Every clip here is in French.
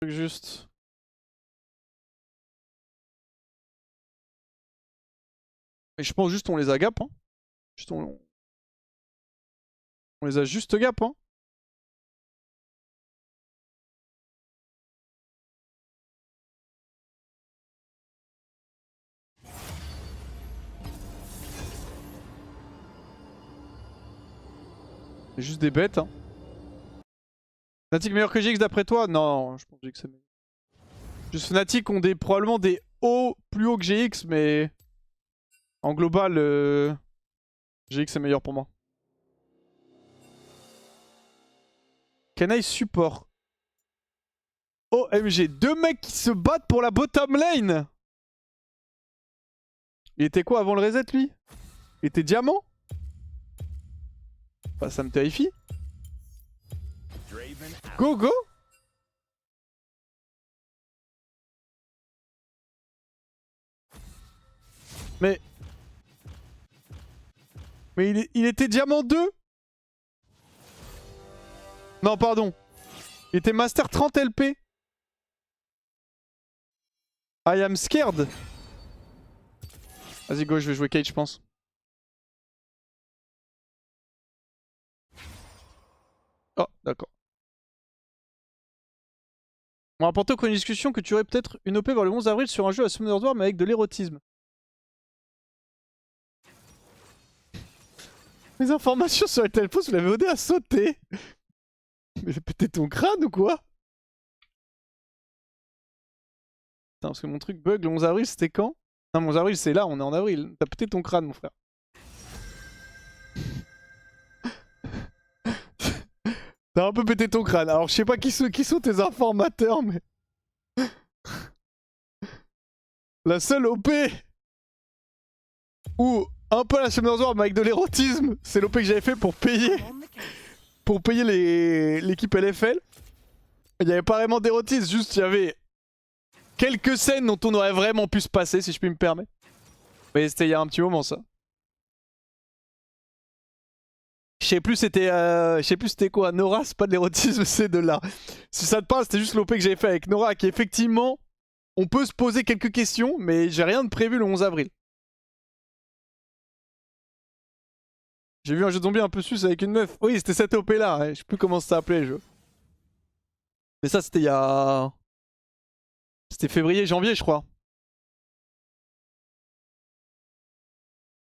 Juste. Mais je pense juste on les a gap. Hein. Juste on les a juste gap. Hein. C'est juste des bêtes. Hein. Fnatic meilleur que GX d'après toi? Non, je pense que GX c'est meilleur. Juste Fnatic ont probablement des hauts plus hauts que GX, mais en global, GX est meilleur pour moi. Kenai support. OMG, deux mecs qui se battent pour la bottom lane. Il était quoi avant le reset lui? Il était diamant? Bah ça me terrifie. Go go. Mais il était diamant 2. Non pardon. Il était master 30 LP. I am scared. Vas-y go, je vais jouer Cage je pense. Oh d'accord. On m'a rapporté au cours d'une discussion que tu aurais peut-être une OP vers le 11 avril sur un jeu à Summoner's War mais avec de l'érotisme. Les informations sur le post, vous l'avez OD à sauter. Mais j'ai pété ton crâne ou quoi? Putain, parce que mon truc bug le 11 avril c'était quand? Non, le 11 avril c'est là, on est en avril. T'as pété ton crâne mon frère. T'as un peu pété ton crâne. Alors je sais pas qui sont tes informateurs mais... La seule OP où un peu la Summoner's War mais avec de l'érotisme, c'est l'OP que j'avais fait pour payer l'équipe LFL. Il n'y avait pas vraiment d'érotisme, juste il y avait quelques scènes dont on aurait vraiment pu se passer si je puis me permettre. Mais c'était il y a un petit moment ça. Je sais plus c'était quoi, Nora c'est pas de l'érotisme c'est de là. Si ça te parle c'était juste l'OP que j'avais fait avec Nora qui effectivement on peut se poser quelques questions mais j'ai rien de prévu le 11 avril. J'ai vu un jeu de zombie un peu sus avec une meuf. Oui c'était cette OP là, ouais. Je sais plus comment ça s'appelait le jeu. Mais ça c'était il y a... C'était février, janvier je crois.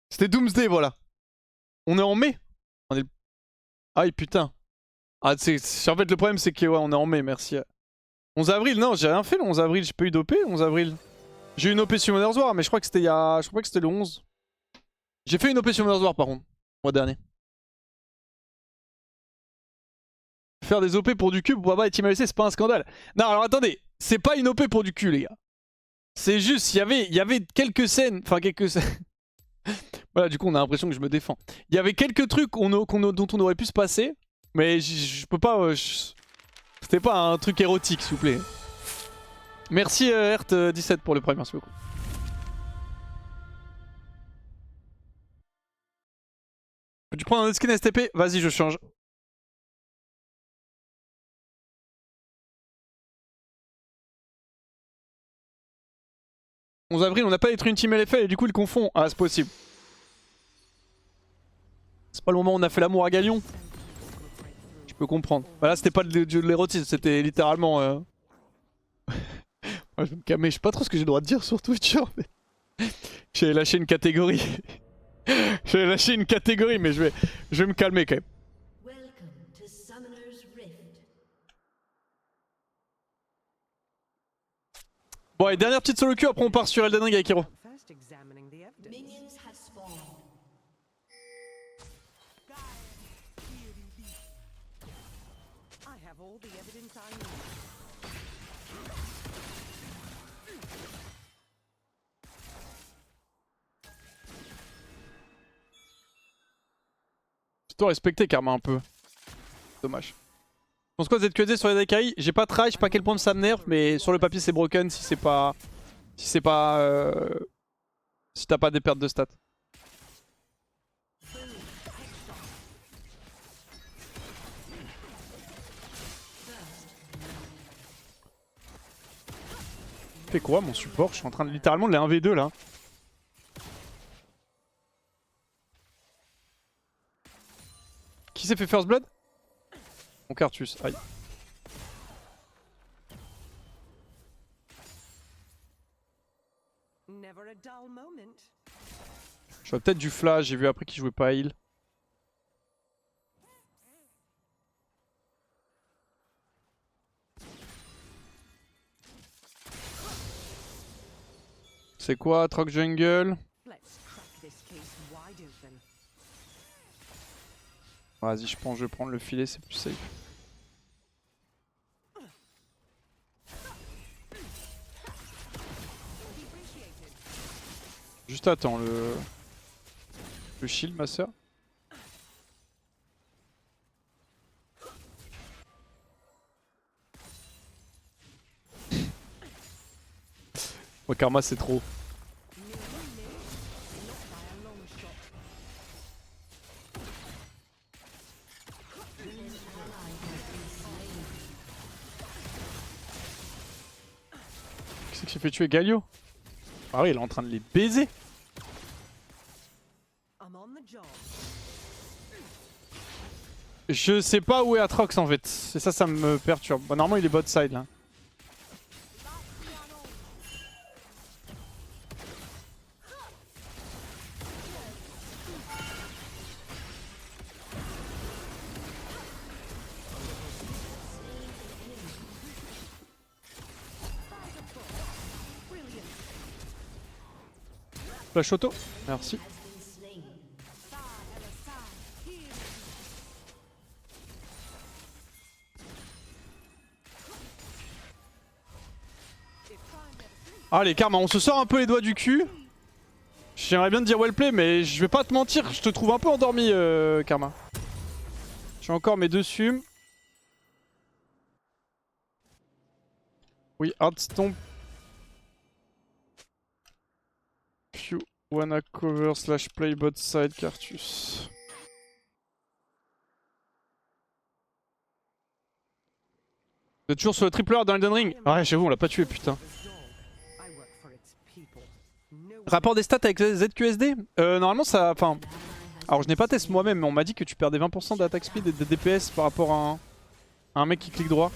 C'était Doomsday voilà. On est en mai. On est... Aïe putain. Ah en fait le problème c'est que ouais on est en mai merci. 11 avril non j'ai rien fait le 11 avril, j'ai pas eu d'OP le 11 avril. J'ai eu une OP sur Summoner's War mais je crois que c'était il y a... Je crois que c'était le 11. J'ai fait une OP sur Summoner's War par contre, le mois dernier. Faire des OP pour du cul pour Baba et Team ALC c'est pas un scandale. Non alors attendez, c'est pas une OP pour du cul les gars. C'est juste, il y avait quelques scènes, enfin quelques scènes... Voilà du coup on a l'impression que je me défends. Il y avait quelques trucs dont on aurait pu se passer, mais je peux pas... C'était pas un truc érotique s'il vous plaît. Merci Hert17 pour le premier, merci beaucoup. Peux-tu prendre un skin STP? Vas-y je change. « 11 avril, on n'a pas détruit une team LFL et du coup ils confondent. Ah c'est possible. C'est pas le moment où on a fait l'amour à Galion. Je peux comprendre. Bah là c'était pas de l'érotisme, c'était littéralement... Ouais, je vais me calmer, je sais pas trop ce que j'ai le droit de dire sur Twitch. Mais... J'avais lâché une catégorie. J'avais lâché une catégorie mais je vais me calmer quand même. Bon et dernière petite solo queue, après on part sur Elden Ring avec Hero. Je dois respecter Karma un peu. Dommage. Je pense quoi ZQSD sur les Daikai? J'ai pas try, je sais pas à quel point ça me nerve, mais sur le papier c'est broken si c'est pas... Si c'est pas... Si t'as pas des pertes de stats. fait quoi mon support? Je suis en train de littéralement de les 1v2 là. Qui s'est fait first blood? Mon Cartus, aïe. Je vois peut-être du flash, j'ai vu après qu'il jouait pas à heal. C'est quoi, Troc Jungle? Vas-y, je pense que je vais prendre le filet, c'est plus safe. Juste attends le shield, ma soeur. Oh, Karma, c'est trop. Qu'est-ce qui fait tuer Galio? Ah oui, il est en train de les baiser. Je sais pas où est Atrox en fait. C'est ça, ça me perturbe. Bon, normalement, il est bot side là. Flash auto, merci. Allez, Karma, on se sort un peu les doigts du cul. J'aimerais bien te dire well play, mais je vais pas te mentir, je te trouve un peu endormi, Karma. J'ai encore mes 2 sums. Oui, Heartstomp. Few wanna cover slash play bot side Cartus. Vous êtes toujours sur le triple R dans Elden Ring? Ouais, j'avoue, on l'a pas tué, putain. Rapport des stats avec ZQSD? Normalement, ça. Enfin. Alors, je n'ai pas testé moi-même, mais on m'a dit que tu perdais 20% d'attaque speed et de DPS par rapport à un mec qui clique droit.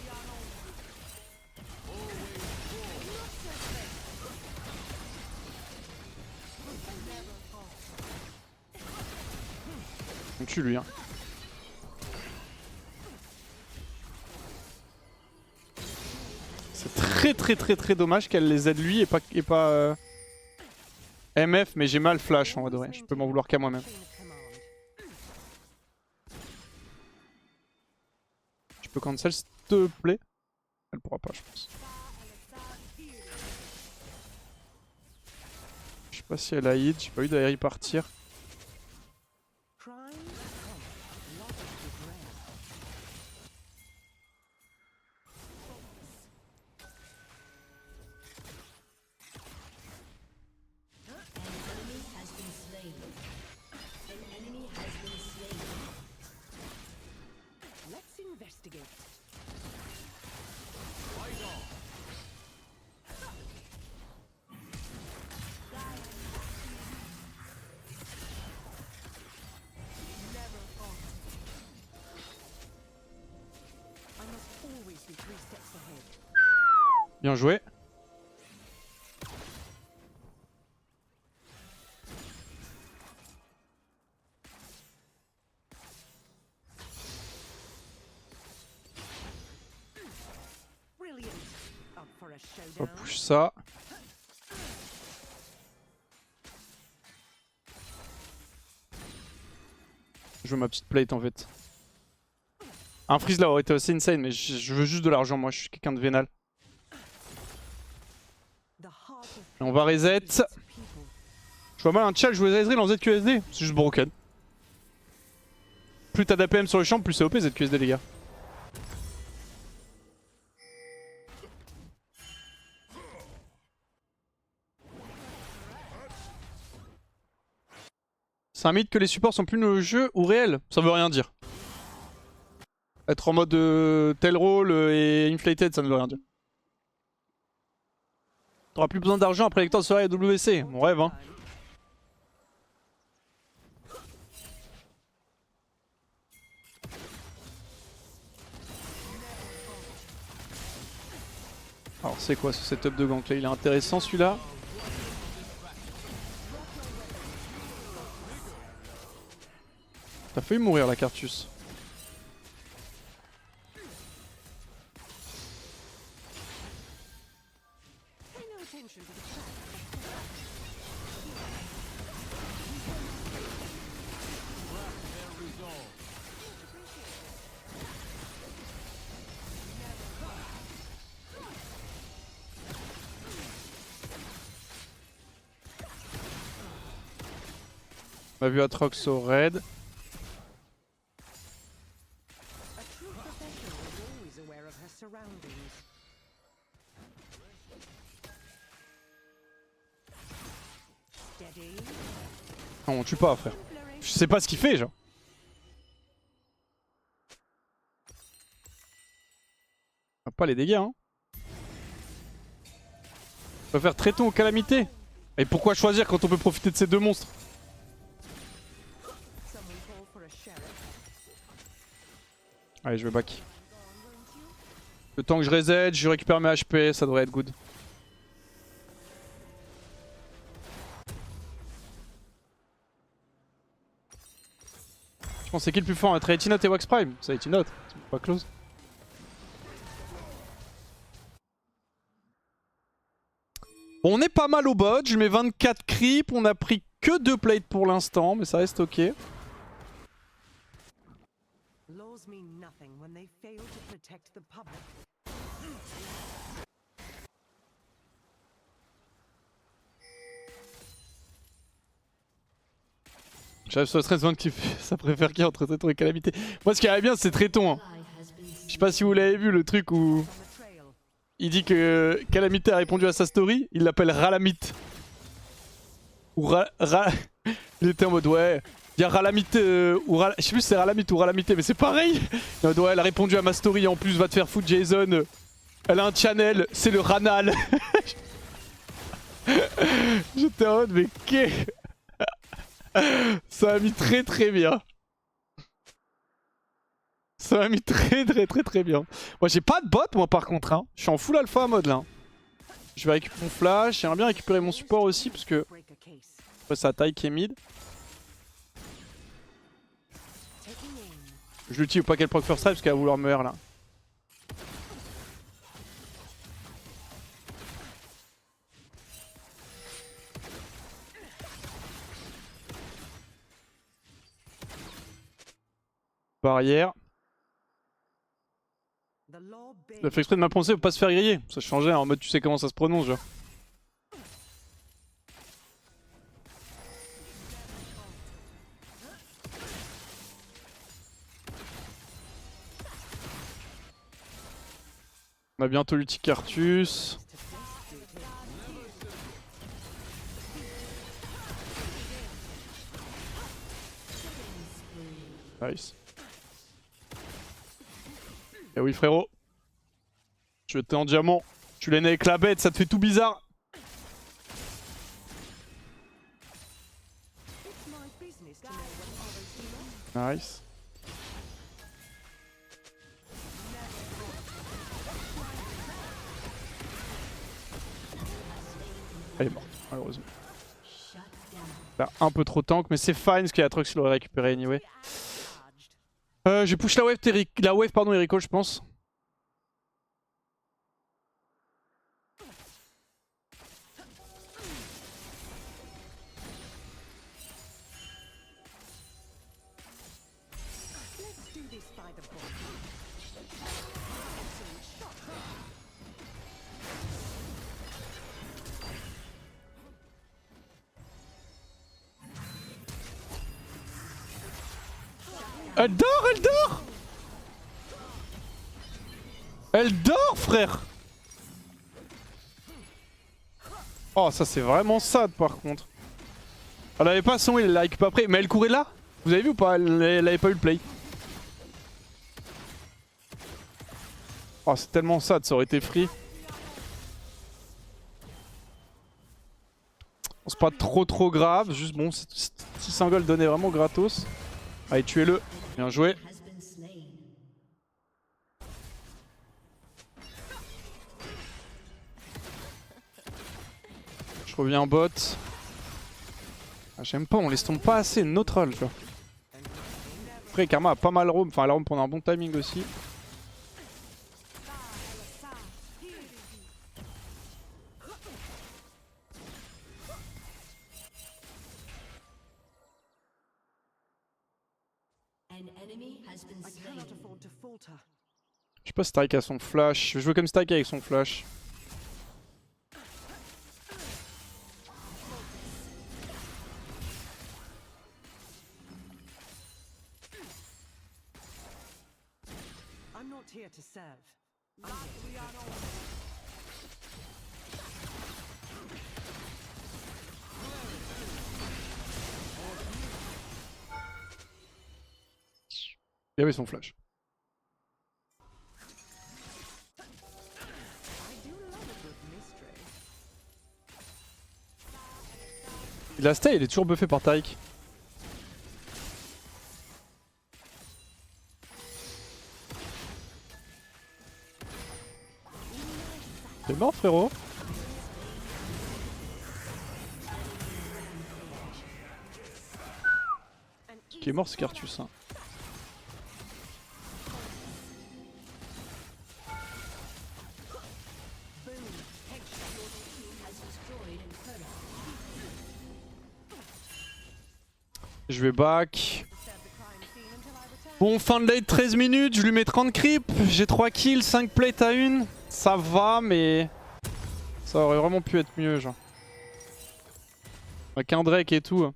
On tue lui, hein. C'est très dommage qu'elle les aide lui et pas MF, mais j'ai mal flash en vrai. Je peux m'en vouloir qu'à moi-même. Je peux cancel s'il te plaît? Elle pourra pas, je pense. Je sais pas si elle a hit, j'ai pas eu d'ailleurs y partir. Bien joué. On va push ça. Je veux ma petite plate en fait. Un freeze là aurait été assez insane, mais je veux juste de l'argent, moi je suis quelqu'un de vénal. Et on va reset. Je vois mal un challenge jouer Ezreal en ZQSD, c'est juste broken. Plus t'as d'APM sur le champ, plus c'est OP ZQSD les gars. C'est un mythe que les supports sont plus nos jeux ou réels. Ça veut rien dire. Être en mode tel rôle et inflated, ça ne veut rien dire. T'auras plus besoin d'argent après Lector Soleil et WC. Mon rêve, hein. Alors c'est quoi ce setup de gank là? Il est intéressant celui-là. T'as failli mourir la Cartus. On a vu Atrox au raid. Non, on tue pas, frère. Je sais pas ce qu'il fait, genre. On va pas les dégâts, hein. On va faire Traiton aux calamités. Et pourquoi choisir quand on peut profiter de ces deux monstres? Allez, je vais back. Le temps que je reset, je récupère mes HP, ça devrait être good. Je pense c'est qui le plus fort entre Etinot et Wax Prime? C'est Etinot, c'est pas close. Bon, on est pas mal au bot, je mets 24 creep, on a pris que 2 plates pour l'instant, mais ça reste ok. J'arrive sur le stress qui ça préfère qui entre Traiton et Calamité. Moi ce qui arrive bien c'est Traiton. Hein. Je sais pas si vous l'avez vu le truc où il dit que Calamité a répondu à sa story, il l'appelle Ralamite. Ou il était en mode ouais, il y a Ralamite ou je sais plus si c'est Ralamite ou Ralamité mais c'est pareil. Ouais, elle a répondu à ma story en plus, va te faire foutre Jason. Elle a un channel, c'est le Ranal. J'étais en mode mais qu'est... Ça m'a mis très très bien. Ça m'a mis très bien. Moi j'ai pas de bot moi par contre hein. Je suis en full alpha mode là. Je vais récupérer mon flash, j'aimerais bien récupérer mon support aussi parce que après sa taille qui est mid. Je l'utilise pas qu'elle proc first strike parce qu'elle va vouloir me R là. Barrière. Il a fait exprès de m'impenser pour pas se faire griller. Ça changeait en mode tu sais comment ça se prononce genre. On a bientôt l'ulti Cartus. Nice. Eh oui frérot. Tu étais en diamant. Tu l'es né avec la bête, ça te fait tout bizarre. Nice. Elle est morte, malheureusement. Là, un peu trop tank, mais c'est fine parce qu'il y a Atrox qui l'aurait récupéré anyway. Je push la wave, pardon, Erico, je pense. Elle dort, elle dort! Elle dort, frère! Oh, ça c'est vraiment sad par contre. Elle avait pas son, il like pas prêt. Mais elle courait là? Vous avez vu ou pas? Elle avait pas eu le play. Oh, c'est tellement sad, ça aurait été free. C'est pas trop grave, juste bon, si Sangol donnait vraiment gratos. Allez, tuez-le. Bien joué. Je reviens en bot. Ah, j'aime pas, on les tombe pas assez neutral, tu vois. Après, Karma a pas mal roam, enfin elle a roam pendant un bon timing aussi. Je sais pas si Strike a son flash. Je veux jouer comme Strike avec son flash. Il avait son flash. Il a stay, il est toujours buffé par Tarik. T'es mort, frérot. Qui est mort, c'est Cartus. Hein. Je vais back. Bon, fin de late 13 minutes, je lui mets 30 creep. J'ai 3 kills, 5 plates à 1. Ça va, mais ça aurait vraiment pu être mieux, genre. Avec un Drake et tout.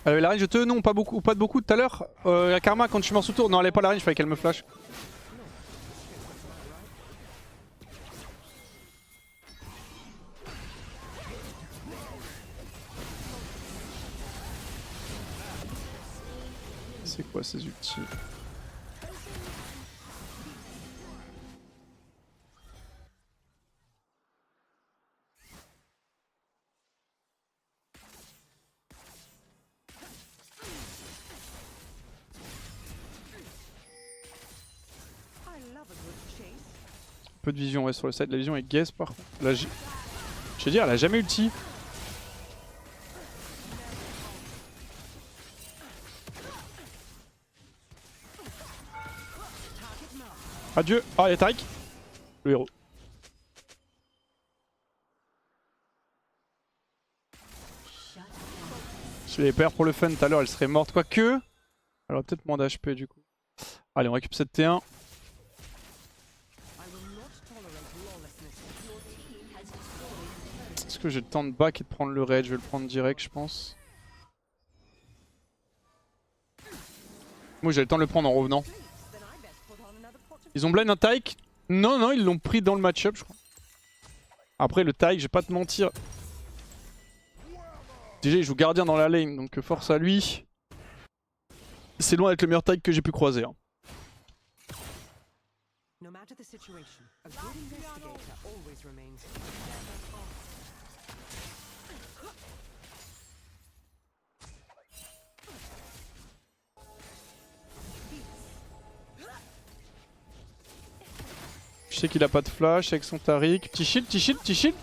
La range de te non, pas de beaucoup tout à l'heure. La Karma quand je suis mort sous tour, non elle est pas la range, fallait qu'elle me flash. C'est quoi ces ultis? Peu de vision ouais, sur le side, la vision est guess par contre. Là, je vais dire, elle a jamais ulti. Adieu. Ah, il y a Tarik. Le héros. Si je l'avais peur pour le fun tout à l'heure, elle serait morte. Quoique. Elle aurait peut-être moins d'HP du coup. Allez, on récupère cette T1. Est-ce que j'ai le temps de back et de prendre le raid? Je vais le prendre direct, je pense. Moi, j'ai le temps de le prendre en revenant. Ils ont blind un Taik? Non, non, ils l'ont pris dans le match-up, je crois. Après, le Taik, je vais pas te mentir. Déjà, il joue gardien dans la lane, donc force à lui. C'est loin d'être le meilleur Taik que j'ai pu croiser. Hein. Je sais qu'il a pas de flash avec son Tarik. Petit shield, petit shield, petit shield.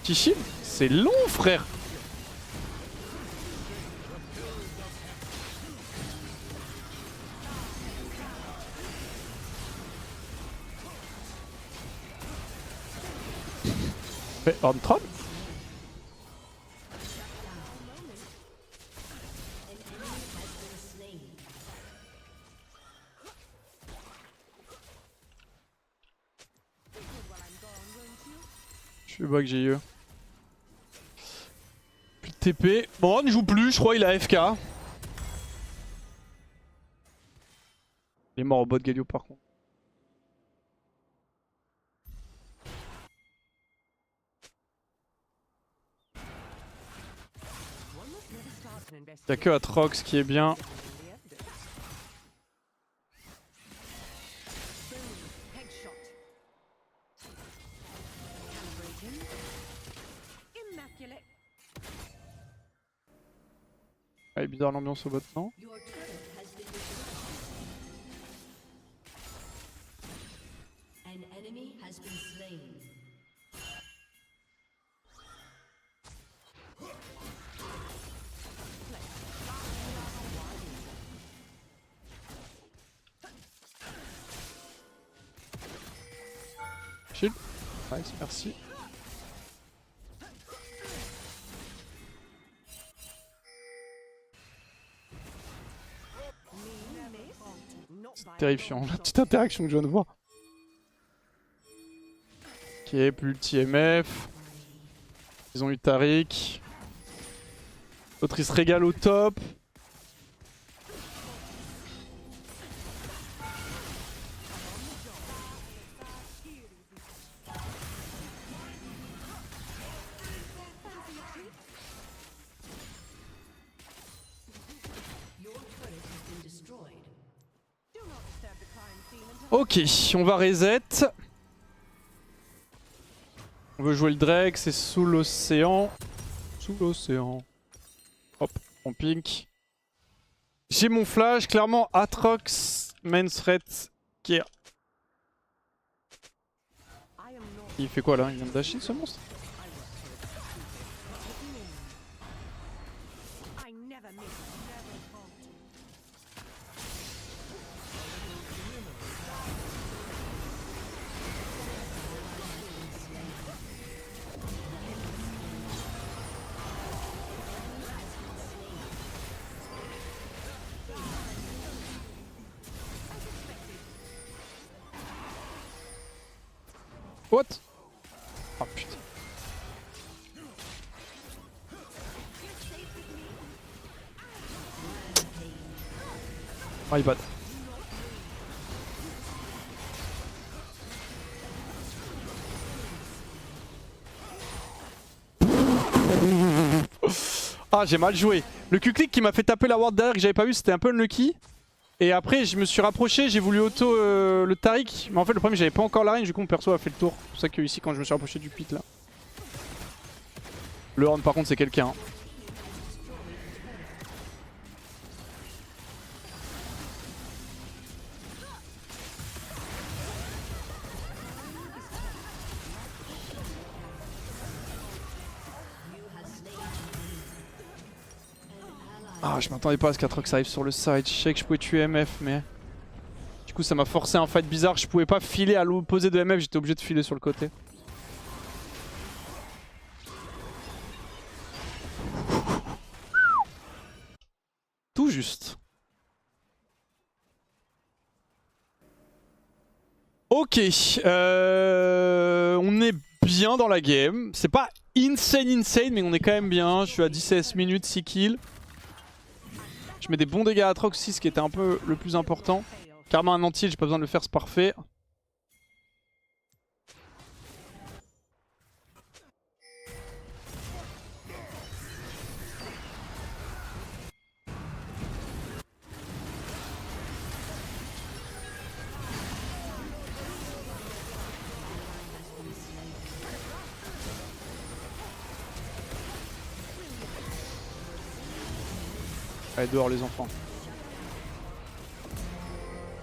Petit shield. C'est long, frère. Mais Horn Troll. Je sais pas que j'ai eu. Plus de TP. Bon, on ne joue plus, je crois il a AFK. Il est mort au bot Galio par contre. Y'a que Atrox qui est bien. Ouais, bizarre l'ambiance au bot, non? Shield. Nice, merci. C'est terrifiant, la petite interaction que je viens de voir. Ok, plus le TMF. Ils ont eu Taric. L'autre il se régale au top. Ok, on va reset. On veut jouer le Drake, c'est sous l'océan. Sous l'océan. Hop, on pink. J'ai mon flash, clairement Atrox, main threat, Kier. Il fait quoi là? Il vient de dash in ce monstre? What? Oh putain. My bad. Ah, j'ai mal joué. Le Q-click qui m'a fait taper la ward derrière que j'avais pas vu, c'était un peu unlucky. Et après, je me suis rapproché, j'ai voulu auto le Taric. Mais en fait, le problème, j'avais pas encore la range, du coup, mon perso a fait le tour. C'est pour ça que ici, quand je me suis rapproché du pit là. Le horn, par contre, c'est quelqu'un. Hein. Ah, je m'attendais pas à ce qu'Atrox arrive sur le side. Je sais que je pouvais tuer MF, mais... Du coup, ça m'a forcé un fight bizarre. Je pouvais pas filer à l'opposé de MF, j'étais obligé de filer sur le côté. Tout juste. Ok, on est bien dans la game. C'est pas insane, mais on est quand même bien. Je suis à 16 minutes, 6 kills. Je mets des bons dégâts à Atrox aussi, ce qui était un peu le plus important. Carrément un anti, j'ai pas besoin de le faire, c'est parfait. Allez, dehors les enfants.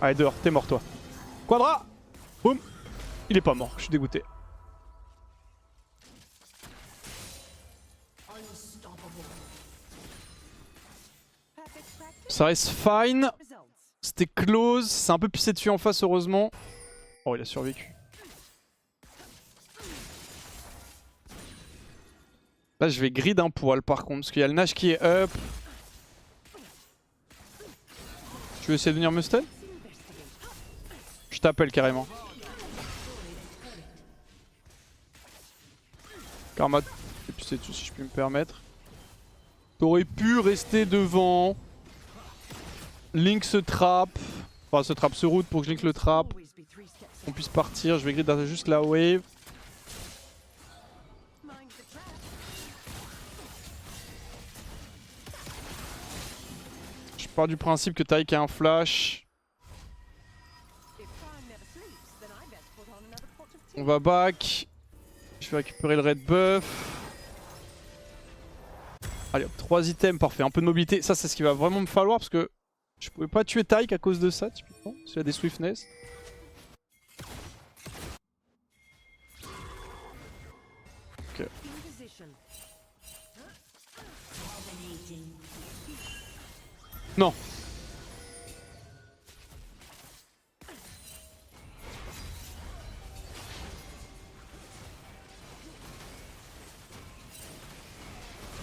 Allez, dehors, t'es mort toi. Quadra! Boum! Il est pas mort, je suis dégoûté. Ça reste fine. C'était close. C'est un peu pissé dessus en face, heureusement. Oh, il a survécu. Là, je vais grid un poil par contre, parce qu'il y a le Nash qui est up. Tu veux essayer de venir me stun? Je t'appelle carrément. Karma, et puis c'est tout si je puis me permettre. T'aurais pu rester devant. Link se trappe. Enfin, se route pour que Link le trappe. On puisse partir. Je vais grid juste la wave. Je pars du principe que Taric a un flash. On va back. Je vais récupérer le red buff. Allez hop, 3 items, parfait. Un peu de mobilité. Ça, c'est ce qu'il va vraiment me falloir parce que je pouvais pas tuer Tyke à cause de ça, typiquement. S'il y a des swiftness. Ok. Non.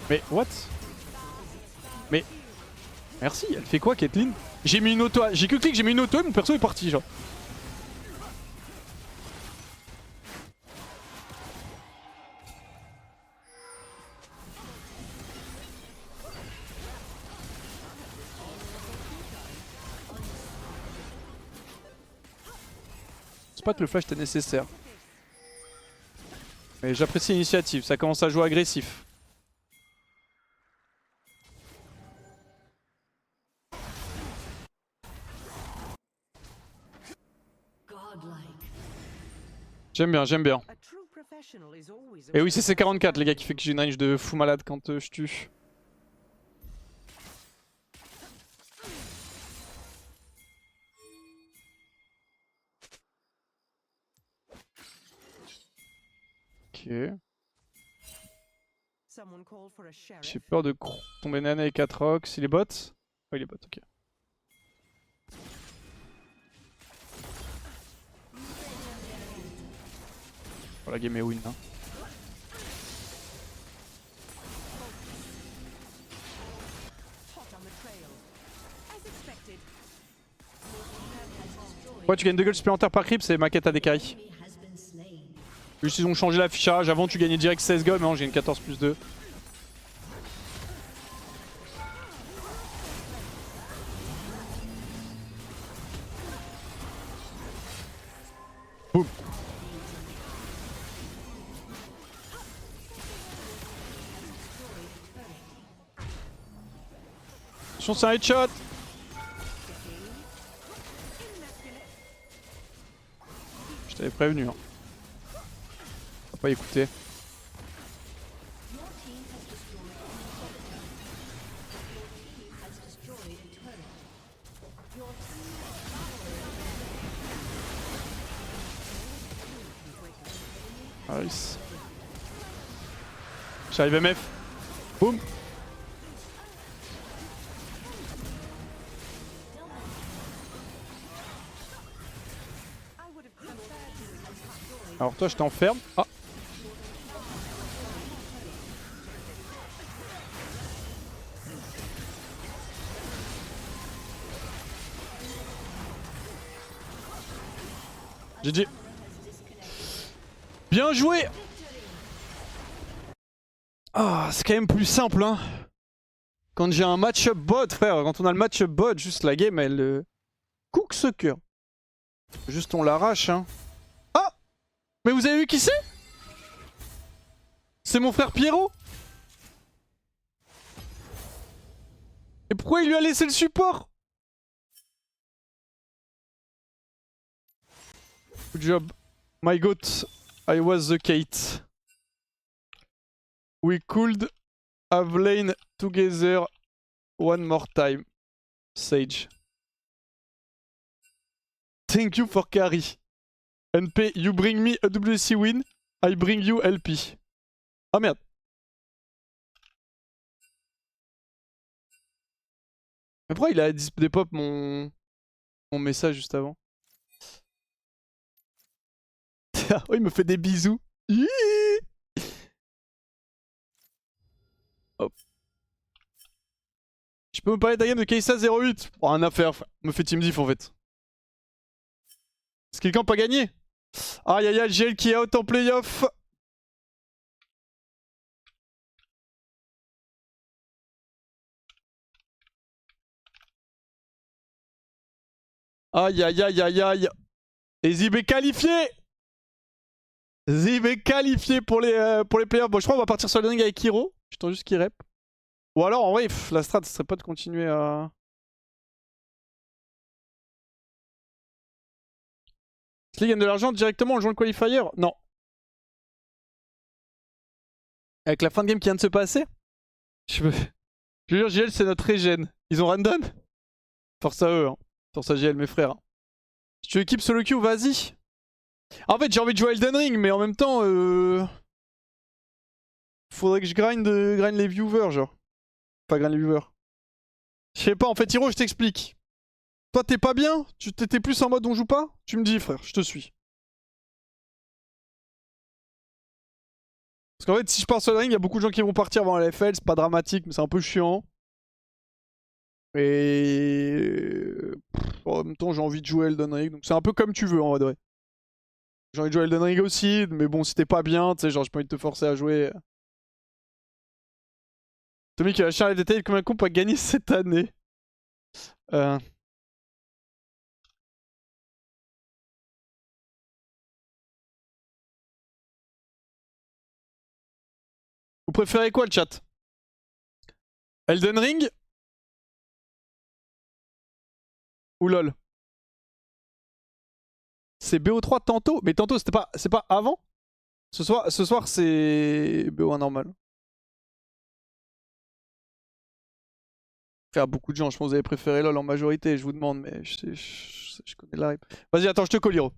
Mais what? Mais merci, elle fait quoi Caitlyn? J'ai mis une auto, j'ai que clic, j'ai mis une auto et mon perso est parti genre. Spot, le flash était nécessaire. Mais j'apprécie l'initiative, ça commence à jouer agressif. J'aime bien, j'aime bien. Et oui, c'est C44 les gars qui fait que j'ai une range de fou malade quand je tue. Ok. J'ai peur de tomber nana avec 4 rocks. Il est bot? Oh, il est bot, ok. Oh, la game est win. Hein. Ouais, tu gagnes 2 goals supplémentaires par creep, c'est ma quête à décaille. Juste ils ont changé l'affichage. Avant tu gagnais direct 16 goals, mais non, j'ai une 14 plus 2. Boum. Attention, c'est un headshot. Je t'avais prévenu. Hein. Faut pas écouter. Nice. J'arrive MF. Boum. Alors toi je t'enferme. Ah. GG. Bien joué. Ah, c'est quand même plus simple hein. Quand j'ai un match-up bot frère, quand on a le match-up bot, juste la game elle cook ce cœur. Juste on l'arrache hein. Ah. Mais vous avez vu qui c'est? C'est mon frère Pierrot. Et pourquoi il lui a laissé le support? Good job. My goat, I was the Kate. We could have lain together one more time. Sage. Thank you for carry. NP, you bring me a WC win, I bring you LP. Ah merde. Mais pourquoi il a dépop mon message juste avant? Oh, il me fait des bisous. Hop. Je peux me parler d'un game de Kai'Sa 08. Oh, un affaire, me fait team diff en fait. Est-ce que quelqu'un peut gagner? Aïe aïe aïe, GL qui est out en playoff. Aïe aïe aïe aïe aïe. Et Zib est qualifié. Zib est qualifié pour les playoffs. Bon, je crois qu'on va partir sur le ring avec Hiro. J'attends juste qu'il rep. Ou alors, en vrai, la strat, ce serait pas de continuer à... Est-ce qu'il gagne de l'argent directement en jouant le qualifier? Non. Avec la fin de game qui vient de se passer? Je veux... Je veux dire, JL, c'est notre régène. Ils ont random. Force à eux, hein. Force à JL, mes frères. Si tu équipes solo queue, vas-y. En fait, j'ai envie de jouer Elden Ring, mais en même temps, faudrait que je grind les viewers, genre. Pas grind les viewers. Je sais pas, en fait, Hiro, je t'explique. Toi, t'es pas bien? Tu t'étais plus en mode on joue pas? Tu me dis, frère, je te suis. Parce qu'en fait, si je pars sur le ring, il y a beaucoup de gens qui vont partir avant la LFL, c'est pas dramatique, mais c'est un peu chiant. Et en même temps, j'ai envie de jouer Elden Ring, donc c'est un peu comme tu veux en vrai. J'ai envie de jouer Elden Ring aussi, mais bon, si t'es pas bien, tu sais, genre, j'ai pas envie de te forcer à jouer. Tommy qui a lâché les détails comme un comp a gagné cette année. Euh... Vous préférez quoi, le chat? Elden Ring ou LoL? C'est BO3 tantôt? Mais tantôt, c'est pas avant? Ce soir c'est BO1 normal. Frère, beaucoup de gens, je pense que vous avez préféré LoL en majorité, je vous demande, mais je connais la rip. Vas-y, attends, je te call, Hiro.